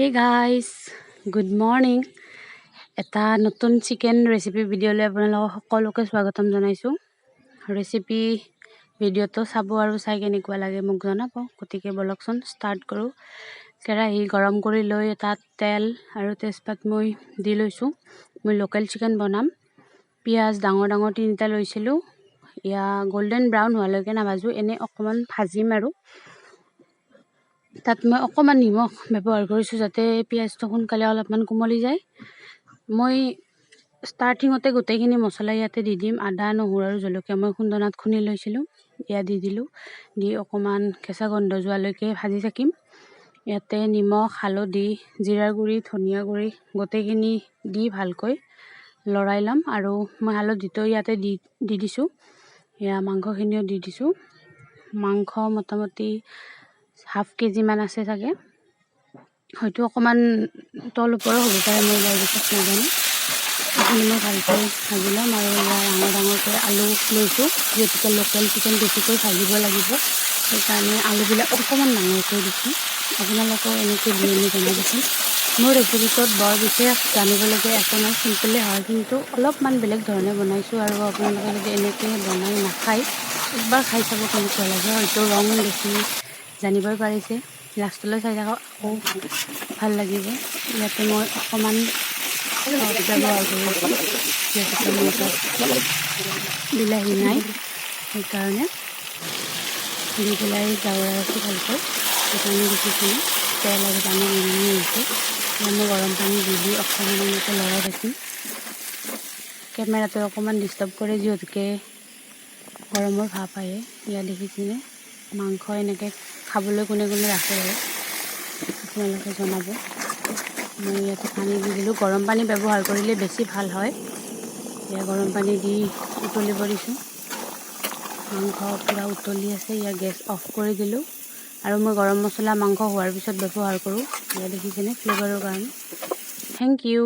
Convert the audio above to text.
Hey guys, good morning. এটা নতুন chicken recipe ভিডিঅ'লৈ আপোনালোকক সকলোকে স্বাগতম জনাইছোঁ। ৰেচিপি ভিডিঅ'টো চাব আৰু চাই কেনেকুৱা লাগে মোক জনাব। গতিকে বলকচোন ষ্টাৰ্ট কৰোঁ। কেৰাহী গৰম কৰি লৈ তাত তেল আৰু তেজপাত মই দি লৈছোঁ। মই লোকেল চিকেন বনাম। পিঁয়াজ ডাঙৰ ডাঙৰ 3টা লৈছিলোঁ। এয়া গোল্ডেন ব্ৰাউন হোৱালৈকে নাভাজোঁ, এনেই অকণমান ভাজিম আৰু তাত মই অকণমান নিমখ ব্যৱহাৰ কৰিছোঁ যাতে পিঁয়াজটো সোনকালে অলপমান কোমলি যায়। মই ষ্টাৰ্টিঙতে গোটেইখিনি মছলা ইয়াতে দি দিম। আদা, নহৰু আৰু জলকীয়া মই খুন্দনাত খুন্দি লৈছিলোঁ, এয়া দি দিলোঁ। দি অকণমান কেঁচা গন্ধ যোৱালৈকে ভাজি থাকিম। ইয়াতে নিমখ, হালধি, জিৰাৰ গুড়ি, ধনিয়া গুড়ি গোটেইখিনি দি ভালকৈ লৰাই ল'ম। আৰু মই হালধিটো ইয়াতে দি দিছোঁ। এয়া মাংসখিনিও দি দিছোঁ। মাংস মোটামুটি হাফ কেজিমান আছে চাগে, হয়তো অকণমান তল ওপৰো হ'ব পাৰে, মই ইয়াৰ পিছত নাজানো। সেইখিনি মই ভালকৈ ভাজি ল'ম। আৰু ইয়াৰ ডাঙৰ ডাঙৰকৈ আলু লৈছোঁ, যিহেতুকে লোকেল চিকেন বেছিকৈ ভাজিব লাগিব, সেইকাৰণে আলুবিলাক অকণমান ডাঙৰকৈ দিছোঁ। আপোনালোকেও এনেকৈ দি আনি জনাবচোন। মোৰ ৰেচিপিটোত বৰ বিশেষ জানিবলগীয়া একো নাই, চিম্পলে হয়, কিন্তু অলপমান বেলেগ ধৰণে বনাইছোঁ। আৰু আপোনালোকে যদি এনেকৈ বনাই নাখায়, একবাৰ খাই চাব কেনেকুৱা লাগে। হয়তো ৰং দেখি জানিবই পাৰিছে, লাষ্টলৈ চাই থাকক, আকৌ ভাল লাগিব। ইয়াতে মই অকণমান ব্যৱহাৰ কৰিছোঁ, যিহেতুকে মোৰ তাত বিলাহী নাই, সেইকাৰণে দি পেলাই জাৱৰাই আছোঁ ভালকৈ। সেইকাৰণে দেখিছিলোঁ তেল আৰু পানী মিলি আহিছে। এতিয়া মই গৰম পানী দি অকণমান এনেকৈ লৰাই থাকিম। কেমেৰাটো অকণমান ডিষ্টাৰ্ব কৰে, যিহেতুকে গৰমৰ ভাপ আহে। ইয়াত দেখিছেনে মাংস এনেকৈ খাবলৈ কোনে কোনে ৰাখে আৰু আপোনালোকে জনাব। মই ইয়াতে পানী দি দিলোঁ। গৰম পানী ব্যৱহাৰ কৰিলে বেছি ভাল হয়। এয়া গৰম পানী দি উতলিব দিছোঁ। মাংস পূৰা উতলি আছে। ইয়াৰ গেছ অফ কৰি দিলোঁ। আৰু মই গৰম মছলা মাংস হোৱাৰ পিছত ব্যৱহাৰ কৰোঁ। এয়া দেখিছেনে ফ্লেভাৰৰ কাৰণে। Thank U.